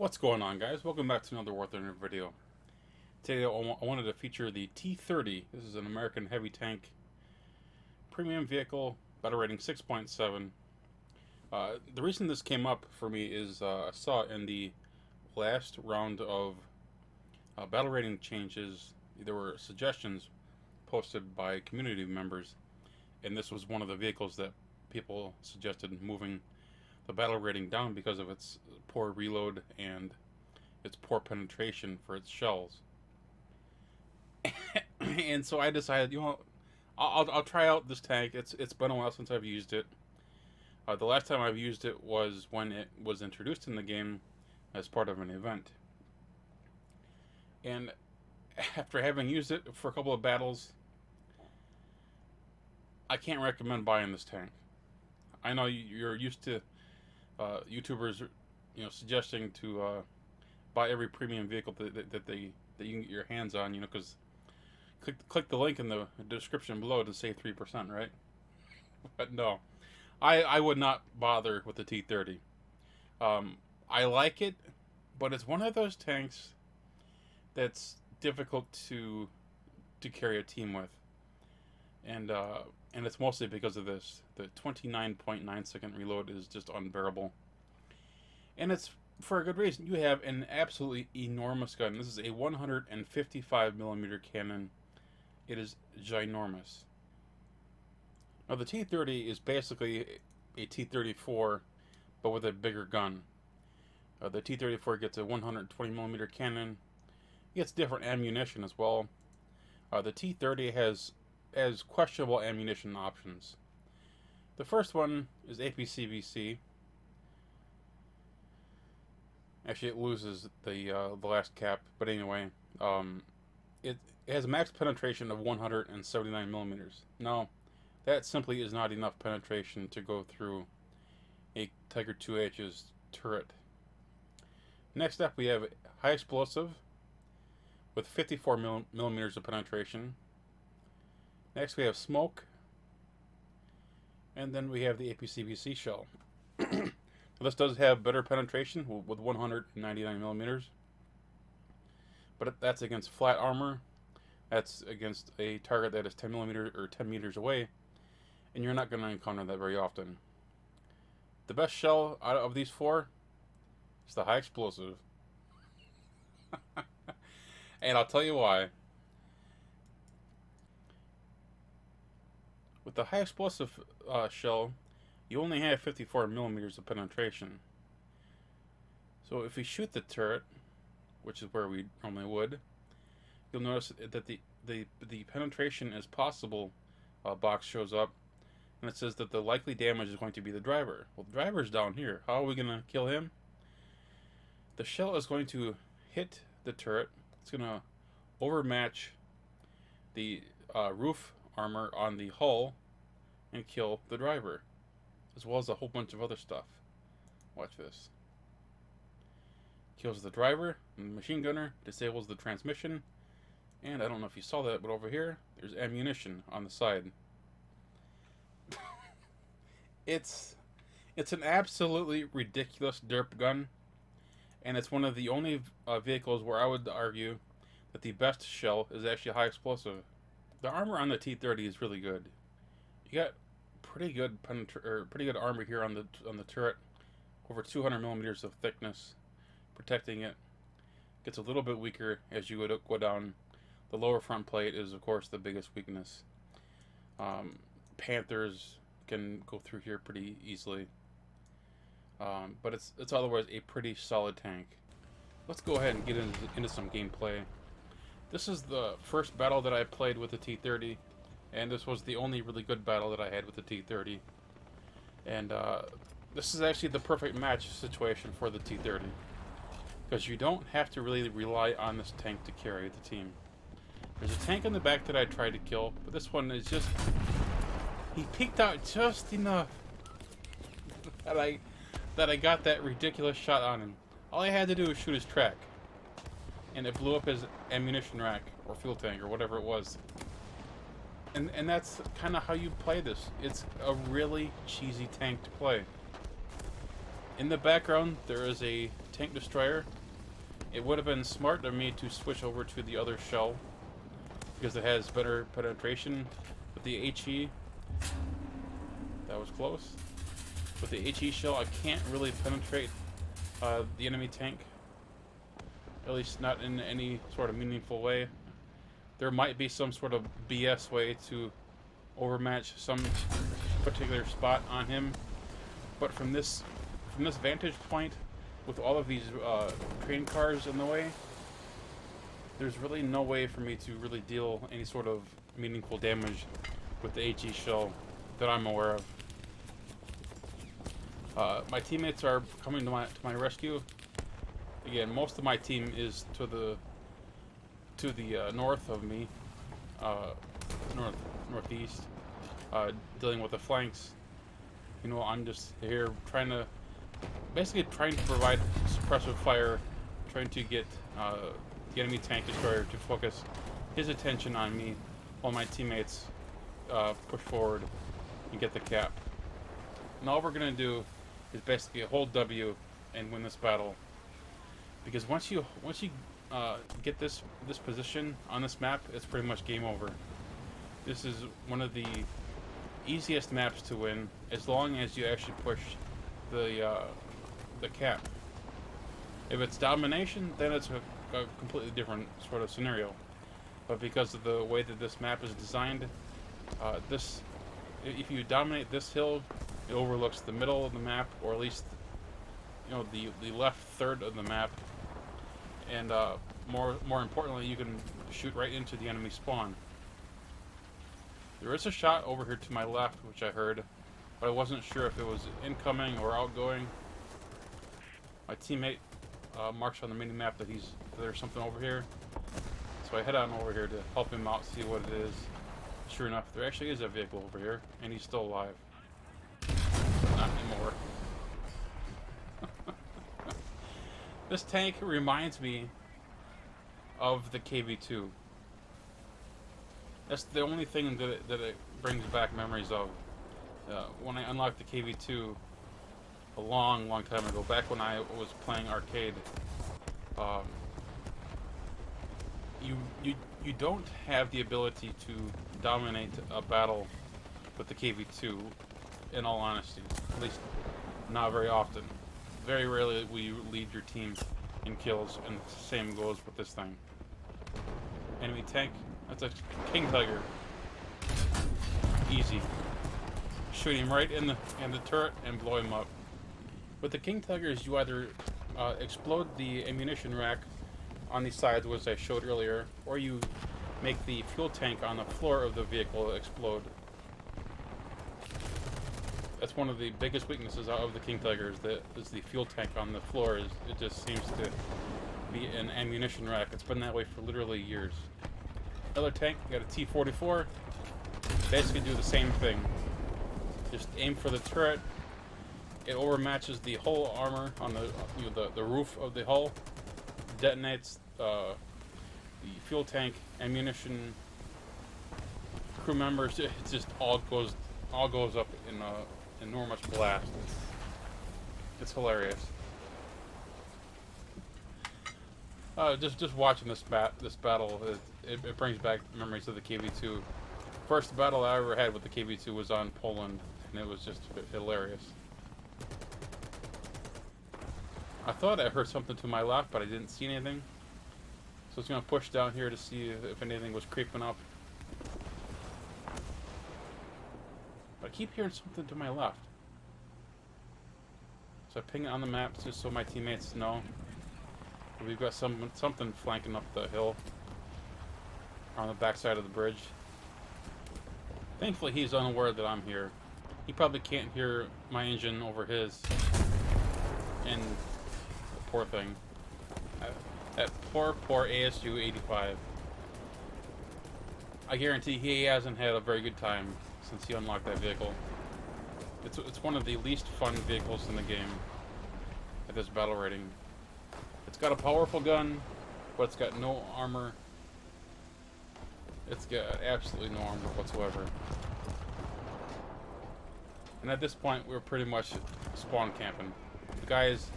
What's going on, guys? Welcome back to another War Thunder video. Today I wanted to feature the T30. This is an American heavy tank premium vehicle, battle rating 6.7. The reason this came up for me is I saw in the last round of battle rating changes, there were suggestions posted by community members, and this was one of the vehicles that people suggested moving the battle rating down because of its poor reload and its poor penetration for its shells. And so I decided, I'll try out this tank. It's been a while since I've used it. The last time I've used it was when it was introduced in the game as part of an event. And after having used it for a couple of battles, I can't recommend buying this tank. I know you're used to YouTubers, suggesting to buy every premium vehicle that you can get your hands on, because click the link in the description below to save 3%, right? But no, I would not bother with the T30. I like it, but it's one of those tanks that's difficult to carry a team with, and it's mostly because of this. The 29.9 second reload is just unbearable. And it's for a good reason. You have an absolutely enormous gun. This is a 155mm cannon. It is ginormous. Now the T30 is basically a T34, but with a bigger gun. The T34 gets a 120mm cannon. It gets different ammunition as well. The T30 has questionable ammunition options. The first one is Apcbc. Actually, it loses the last cap, but anyway, it has a max penetration of 179mm. Now, that simply is not enough penetration to go through a Tiger IIH's turret. Next up, we have high explosive with 54mm of penetration. Next, we have smoke, and then we have the Apcbc Shell. This does have better penetration with 199mm, but that's against flat armor. That's against a target that is 10mm or 10 meters away, and you're not going to encounter that very often. The best shell out of these four is the high explosive. And I'll tell you why. With the high explosive shell, you only have 54mm of penetration. So if we shoot the turret, which is where we normally would, you'll notice that the penetration is possible box shows up, and it says that the likely damage is going to be the driver. Well, the driver's down here. How are we going to kill him? The shell is going to hit the turret. It's going to overmatch the roof armor on the hull and kill the driver, as well as a whole bunch of other stuff. Watch this. Kills the driver, and the machine gunner disables the transmission, and I don't know if you saw that, but over here there's ammunition on the side. It's an absolutely ridiculous derp gun, and it's one of the only vehicles where I would argue that the best shell is actually high explosive. The armor on the T30 is really good. You got pretty good armor here on the turret, over 200mm of thickness, protecting it. Gets a little bit weaker as you would go down. The lower front plate is, of course, the biggest weakness. Panthers can go through here pretty easily, but it's otherwise a pretty solid tank. Let's go ahead and get into some gameplay. This is the first battle that I played with the T30, and this was the only really good battle that I had with the T30. And this is actually the perfect match situation for the T30, because you don't have to really rely on this tank to carry the team. There's a tank in the back that I tried to kill, but this one is just... he peeked out just enough that I got that ridiculous shot on him. All I had to do was shoot his track, and it blew up his ammunition rack or fuel tank or whatever it was. And that's kind of how you play this. It's a really cheesy tank to play. In the background, there is a tank destroyer. It would have been smart of me to switch over to the other shell because it has better penetration. With the HE, that was close. With the HE shell, I can't really penetrate the enemy tank. At least not in any sort of meaningful way. There might be some sort of BS way to overmatch some particular spot on him, but from this vantage point, with all of these train cars in the way, there's really no way for me to really deal any sort of meaningful damage with the HE shell that I'm aware of. My teammates are coming to my rescue. Again, most of my team is to the north of me, northeast, dealing with the flanks. You know, I'm just here basically trying to provide suppressive fire, trying to get the enemy tank destroyer to focus his attention on me, while my teammates push forward and get the cap. And all we're gonna do is basically hold W and win this battle. Because once you get this position on this map, it's pretty much game over. This is one of the easiest maps to win, as long as you actually push the cap. If it's domination, then it's a completely different sort of scenario. But because of the way that this map is designed, if you dominate this hill, it overlooks the middle of the map, or at least, you know, the left third of the map. And more importantly, you can shoot right into the enemy spawn. There is a shot over here to my left, which I heard, but I wasn't sure if it was incoming or outgoing. My teammate marks on the mini map that there's something over here, so I head on over here to help him out, see what it is. Sure enough, there actually is a vehicle over here, and he's still alive. Not anymore. This tank reminds me of the KV2. That's the only thing that it brings back memories of. When I unlocked the KV2 a long time ago, back when I was playing arcade, you don't have the ability to dominate a battle with the KV2, in all honesty. At least not very often. Very rarely will you lead your team in kills, and the same goes with this thing. Enemy tank, that's a King Tiger. Easy. Shoot him right in the turret and blow him up. With the King Tigers, you either explode the ammunition rack on the sides, which I showed earlier, or you make the fuel tank on the floor of the vehicle explode. That's one of the biggest weaknesses of the King Tigers. Is the fuel tank on the floor. It just seems to be an ammunition rack. It's been that way for literally years. Another tank, you got a T-44. Basically do the same thing. Just aim for the turret. It overmatches the hull armor on the roof of the hull. Detonates the fuel tank, ammunition, crew members. It just all goes up in a enormous blast. It's hilarious. Just watching this battle, it brings back memories of the KV2. First battle I ever had with the KV2 was on Poland, and it was just hilarious. I thought I heard something to my left, but I didn't see anything. So I was going to push down here to see if anything was creeping up. I keep hearing something to my left. So I ping it on the map just so my teammates know. We've got something flanking up the hill on the backside of the bridge. Thankfully, he's unaware that I'm here. He probably can't hear my engine over his. And the poor thing. That poor ASU 85. I guarantee he hasn't had a very good time since he unlocked that vehicle. It's one of the least fun vehicles in the game at this battle rating. It's got a powerful gun, but it's got no armor. It's got absolutely no armor whatsoever. And at this point, we're pretty much spawn camping. The guys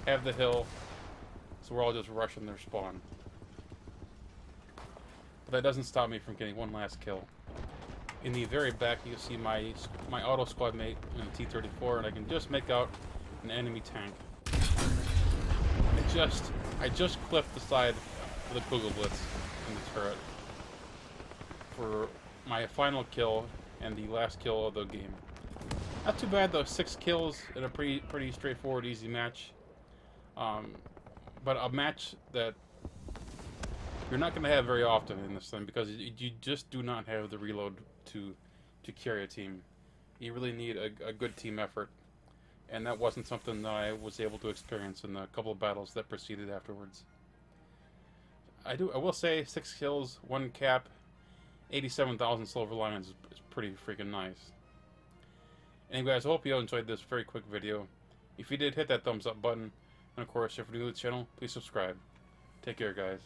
have the hill. So we're all just rushing their spawn. But that doesn't stop me from getting one last kill. In the very back, you see my auto squad mate in a T-34, and I can just make out an enemy tank. I just clipped the side of the Kugel Blitz in the turret for my final kill and the last kill of the game. Not too bad though, 6 kills in a pretty straightforward, easy match. But a match that you're not going to have very often in this thing, because you just do not have the reload to carry a team. You really need a good team effort, and that wasn't something that I was able to experience in the couple of battles that proceeded afterwards. I will say 6 kills, 1 cap, 87,000 silver lions is pretty freaking nice. Anyway, guys, I hope you enjoyed this very quick video. If you did, hit that thumbs up button, and of course, if you're new to the channel, please subscribe. Take care, guys.